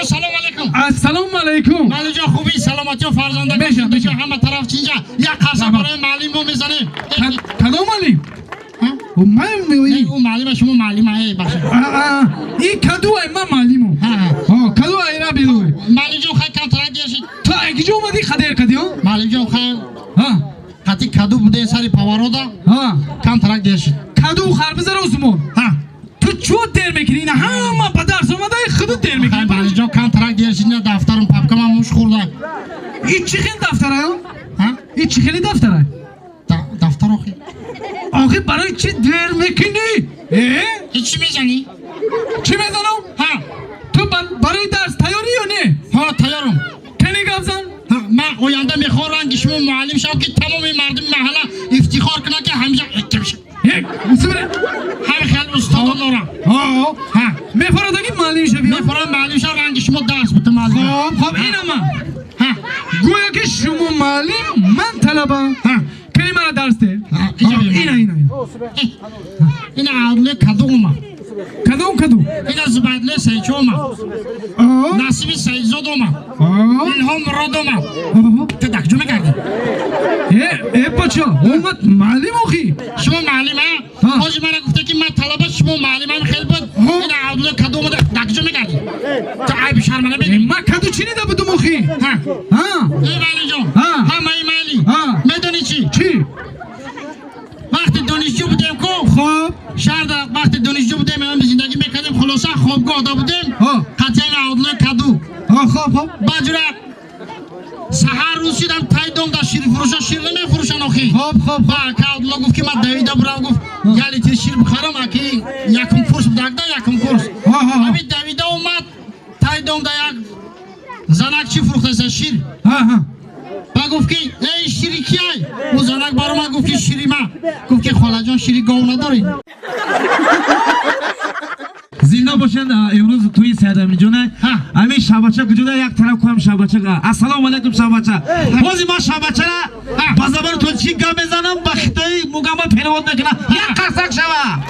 جان سلام علیکم. السلام علیکم. معلم جان خوبی سلامتی و فرزندگی بشه همه طرف چینجا یک قصه برای معلم رو میزنیم. کدوم معلم؟ او اون معلم شما معلم ای باشه. این کدو ما معلمو. ها کدو ایرا بیرو. معلم جان خیلی کم ترک دیرشید. تو اگه جو مدی خدر کدیو؟ معلم جان خیلی ها خاطی کدو بوده سری پاورودا. ها کم ترک دیرشید. کدو خربزه روزمون. ها تو چو در میکنی نه همه با درس اومده خودت در میکنی. معلم جان کم ترک دیرشید نه دفترم پاپکم هم مشغول. این چی خیلی دفتره ها؟ این چی خیلی دفتره؟ دفتر آخی. آخه برای چی در میکنی؟ چی میزنی؟ چی میزنم؟ ها تو برای درس تیاری یا نه؟ ها تیارم. کنی گفزن؟ من آینده میخوام رنگ شما معلم شم که تمام مردم محله افتخار کنن که همیشه اکتبش. یک مسئله. هم خیلی استاد دارم. ها میفرد اگه معلم شوی. میفرم معلم شم رنگ شما درس بده معلم. خب این اما. ها گویا که شما معلم من طلبه. ها کنی مرا درس ده. اینا. این عادل کدوم. کدو. این از بدله سیچوم. نصیب سیزدوم. الهام رادوم. تو دکجو میکردی. بچه اومد معلم آخی. شما معلمه؟ حاجی من گفته که من طلبه شما معلمم خیلی بود. این عادل کدوم دکجو میکردی. تو عیب شرمنه بگی. من کدو چی نیده بودم آخی؟ ای معلم جان. ای معلم. میدونی چی؟ وقتی دانشجو بودیم کو خب شهر وقتی دانشجو بودیم من زندگی میکردیم خلاصه خوابگاه دا بودیم قطعا عادل کدو خب باجرا سحر روز شدم تای دوم دا شیر فروشا شیر نمیفروشن آخی خب که عادل گفت که من دویده برام گفت یه لیتر شیر بخرم اکی یکم کورس بدگده یکم کورس همین دویده اومد تای دوم دا یک زنک چی فروخته شیر با گفت که ای شیری کیای؟ او زنک برای من گفت که شیری ما گفت که خاله جان شیری گاو نداری؟ زنده باشند امروز توی سیدمی جونه همین شبچه کجوده یک طرف کنم شبچه السلام علیکم شبچه بازی ما شبچه را با زبان تو چی گم بزنم با خطای مگاما پیرواد نکنه یک قصق شوه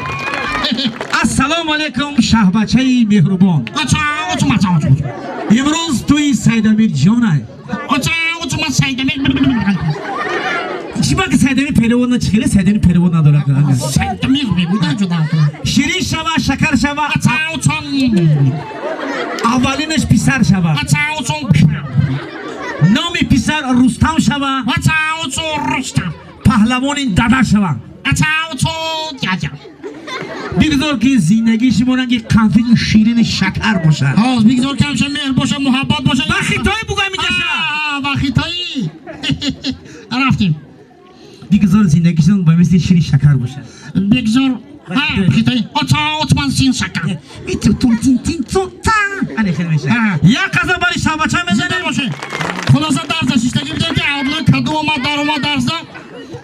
السلام علیکم شبچه مهربان امروز توی سیدمی جونه چی باید سیدمی پیرواد نچخیلی سیدمی پیرواد نداره شیرین شوه شکر شوه اولینش پیسر شوه نام پیسر رستم شوه پهلوان این دادا شوه بگذار که زندگی شما رنگ قنفی شیرین شکر باشه بگذار که همشه مهر باشه محبت باشه با خیتایی بگوی میگه با خیتایی رفتیم بگذار زندگی شما با مثل شیرین شکر باشه بگذار خیتایی من سین شکر یک قضا باری شبچه میزنه باشه خلاصه درس شیشتگی بودیم که عادل کدو اومد در اومد درس ده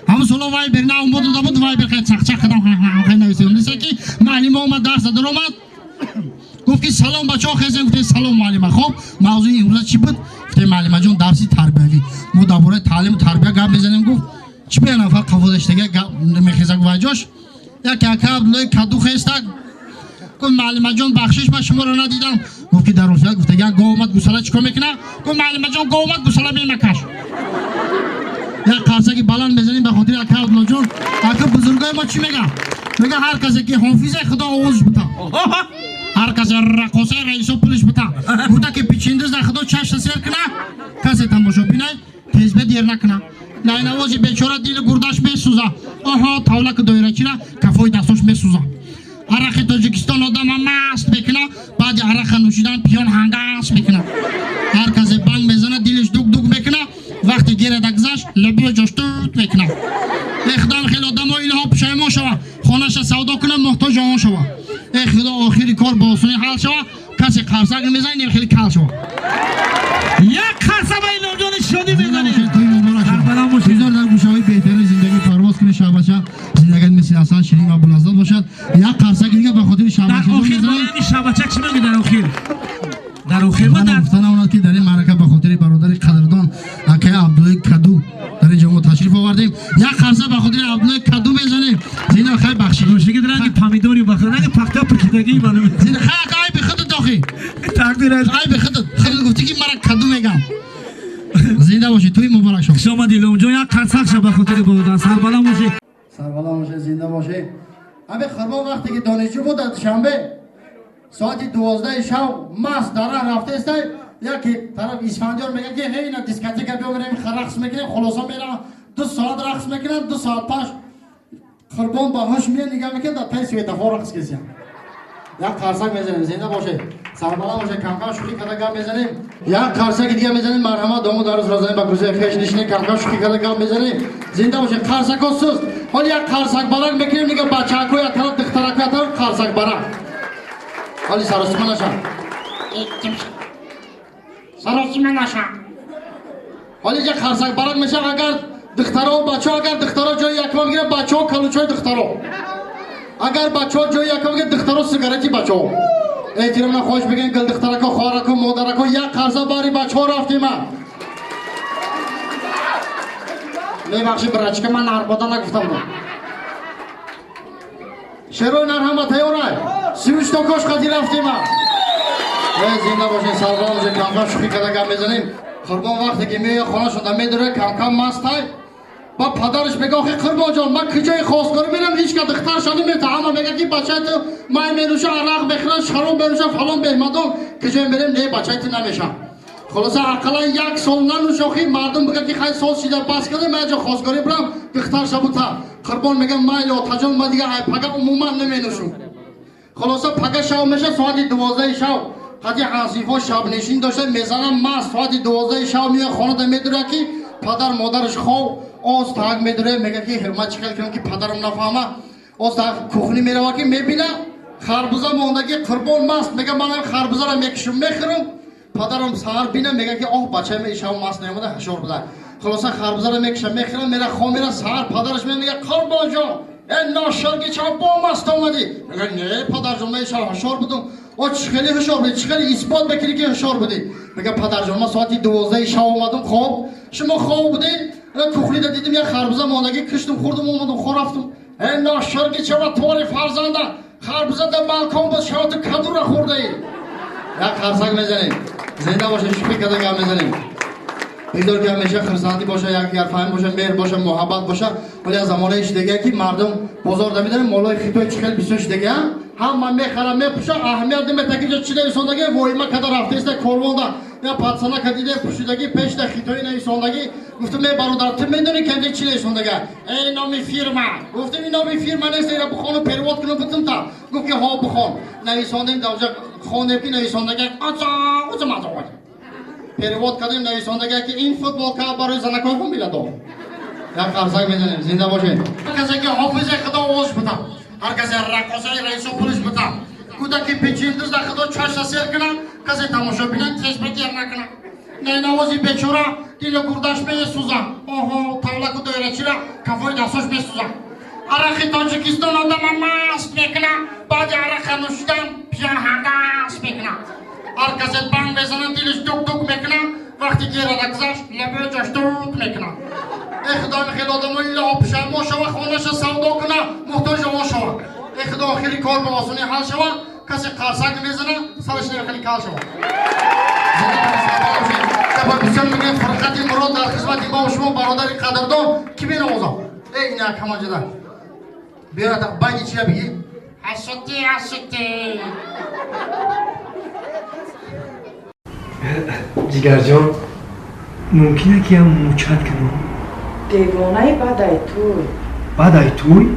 همه سلو وای برنه اومد و بود وای بخیر چخ خدام خیلی نویسیم نیسته که معلم اومد درس در اومد گفت که سلام بچه ها خیزه گفته سلام معلمه خب موضوع امروز چی بود؟ گفته معلمه جون درسی تربیوی ما درباره تعلیم و تربیه گپ بزنیم گفت چی به نفر قفادشتگی میخیزه گفت جاش یک عبدالله کدو خیستک گفت معلمه جان بخشش من شما رو ندیدم گفت که در روزیت گفته یک گاو اومد گوساله چیکار میکنه گفت معلمه جان گاو اومد گوساله میمکش یک قرصه بلند بزنیم به خاطر یک عبدالله جان اگه بزرگای ما چی میگه هر کسی که حافظ خدا آواز بتا هر کسی رقاصه رئیس و پلیس بتا گفته که پیچیندز در خدا چشم سیر کنه کسی تماشا بینه حزب دیر نکنه نوازی بیچاره دیل گرداش میسوزه تاوله که دایره چیره کفای دستاش میسوزه عرق تاجیکستان آدم مست بکنه بعد عرق نوشیدن پیان هنگاس بکنه هر کسی بانگ میزنه دیلش دوگ دوگ میکنه وقتی گیره دگزش لبی جاش توت میکنه اخدام خیلی آدم ها اینها پشیمان شوه خانهش سودا کنه محتاج آن شوه خدا آخری کار با آسانی حل شوه کسی قرصک میزنه نیم خیلی کل شوه یک قرصه با این نوجان شادی میزنه بزار در گوشه های بهترین زندگی پرواز کنه شبچه زندگی مثل اصلا شیرین و بلازداد باشد یک قرصک دیگه به خاطر شبچه در آخر ما این شبچه چی میگه در آخر ما من گفتن اونا که در این معرکه به خاطر برادر قدردان اکه عبدالله کدو در این جمعه تشریف آوردیم یک قرصه به خاطر عبدالله کدو بزنیم زینا خیلی بخشید روشگی درنگ پامیدوری بخیر نگه پخته پکیدگی منو زینا خیلی بخاطر داخل دیره ای به خودت گفتی که مرا کدو میگم زنده باشی توی مبارک شما شما دیلم جون یک قرصق شب بخاطر بودن سربالا موشی سربالا باشه زنده باشه ابی خربا وقتی که دانشجو بود دوشنبه ساعت 12 شب مست داره رفته است یکی طرف اسفندیار میگه که هی اینا دیسکوتک بیا بریم رقص میکنیم خلاصا میرم 2 ساعت رقص میکنم 2 ساعت پاش خربان باهاش میاد نگاه میکنه تا تای سویتافور رقص کسیم یک قرصک میزنیم زنده باشه سربالا باشه کم کم شوخی کردگاه میزنیم یک قرصک دیگه میزنیم مرحمت دامو درس رازنیم با گروزه خیش نشینه کم کم شوخی کردگاه میزنیم زنده باشه قرصک و سوز حالا یک قرصک برک میکنیم دیگه بچه کوی طرف دخترک طرف قرصک برک حالی سراسیمه نشم سراسیمه نشم حالی یک قرصک برک میشه اگر دخترها و بچه ها اگر دخترها جای یکم میگیره بچه ها کلوچای دخترها اگر بچه ها جای یکم میگیره دخترها سیگارتی بچه ها احترام نخواهش بگین گل دخترک ها خوارک ها مادرک ها یک قرصه باری بچه ها رفتیم میبخشی برچه که من نربادا نگفتم دو شروع نرهمه تیاره 38 تا کش قدی رفتیم زنده باشین سربان باشین کم کم شوخی کدگاه میزنیم قربان وقتی که میگه خانه شده میداره کم کم مست های با پدرش میگه آخه قربان جان من کجای خواستگاری میرم هیچ که دخترش نمیته اما میگه که بچه تو مای مینوشه عرق بخیرن شراب بنوشه فلان بهمدان کجای میرم نه بچه تو نمیشم خلاصه اقلا 1 سال ننوشاخی مردم بگه که خیلی سال شده بس کرده من جا خواستگاری برم دخترش بوده قربان میگه من یا تجان من دیگه پگه عموما نمینوشم خلاصه پگه شب میشه ساعت 12 شب قدی حسیفا شب نشین داشته میزنم مست ساعت 12 شب میاد خانه ده میدونه که پدر مادرش خواب آز تاگ میدونه میگه که حرمت چکل کنم که پدرم نفهمه آز تاگ کوخنی میره که میبینه خربوزه موندگی قربان مست میگه من خربوزه را میکشم میخرم پدرم سهر بینه میگه که آه بچه می شب مست نیامده هشار بوده خلاصه خربوزه را میکشم میخرم میره خام میره سهر پدرش میگه قربان جان این ناشرگی چرا با مست آمدی میگه نه پدر جان من شب هشار بودم او چخیلی هشار بودی چخیلی اثبات بکنی که هشار بودی میگه پدر جان من ساعتی 12 شب اومدم خواب شما خواب بودی کوخلی ده دیدم یه خربوزه ماندگی کشتم خوردم اومدم خور رفتم این ناشرگی چرا طوری فرزنده خربوزه در بالکن بود شما تو کدو را خورده ای یک قرصک میزنیم زنده باشه شوخی کدگاه میزنیم اینطور که همیشه خرسندی باشه یک فهم باشه مهر باشه محبت باشه ولی از زمانه ایش دیگه که مردم بازار ده میدارن مالای خیتوی چخیل بیسوش دیگه هم من میخرم میپوشم اهمیت نمیده که چی ده ایساندگی وای ما کده رفته است کروان ده یا پادسانه کدیده پوشیدگی پیش ده خیتوی نه ایساندگی گفتم می برادر تو میدونی که چی ده ایساندگی ای نامی فیرما گفتم این نامی فیرما نیست اینا بخونو پروات کنم بتم تا گفت که ها بخون نه ایساندیم دوجا خونه کی نه ایساندگی آچا مازا перевод کردیم نویسندگی که این فوتبال که برای زنکای هم میلاد داد یک قرصک میزنیم زنده باشین کسی که حافظ خدا آواز بودم هر کسی رقاصه رئیس پلیس بودم کودکی پیچیندز در خدا چشم سیر کنه کسی تماشا بینن چشم گیر نکنه نه نوازی بیچاره دیل گردش میسوزه آها تولک و دایره چیره کفای دستاش میسوزه عرق تاجیکستان آدم مست میکنه بعد عرق نوشیدن پیان هندست میکنه هر کسی بانگ بزنن دیلش دوک دوک میکنه وقتی گیره رکزش لبه جاش دوک میکنه اخدا میخیل آدم لاب شما شوا خونش سودا کنه محتاج ما شوا اخدا آخری کار با آسونی حل شوا کسی قرصک میزنه سرش نمیخیلی کال شوا زنده بسیار میگه فرقتی مراد در خدمت ما و شما برادری قدردان کی بین آوزا ای نه کمان جده بیاره تا باید چیه بگی؟ حسدی جگر جان ممکنه که هم موچت کنم دیوانه بعدای توی بعدای توی؟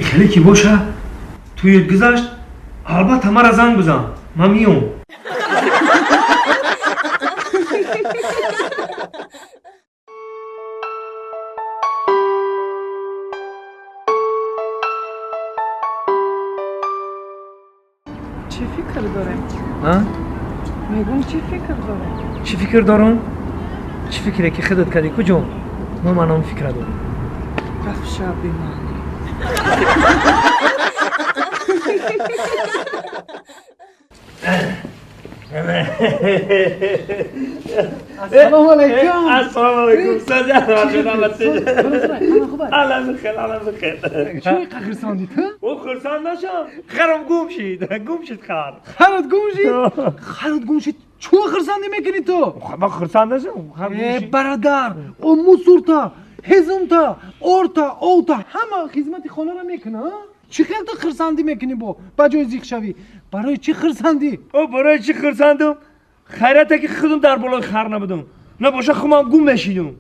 خیلی که باشه توی گذشت البته مرا زنگ بزن من میام چه فکر داره؟ ها؟ میگم چه فکر داره؟ چی فکر دارم؟ چی فکره که خودت کردی کجا؟ من هم فکر دارم رفت شب بیمانی السلام علیکم السلام علیکم سازی الان بخیر الان بخیر چی خرساندی تو؟ او خرسان نشم خرم گم شد خر خرت گم شید چو خرساندی میکنی تو؟ من خرسان نشم خر گم ای شد برادر او موسورتا هزمتا اورتا اوتا همه خدمت خانه را میکنه چی خیلی تو خرساندی میکنی با جای زیخ شوی برای چی خرساندی؟ او برای چی خرساندم خیرته که خودم در بالای خر نبودم نه باشه خودم گم بشیدم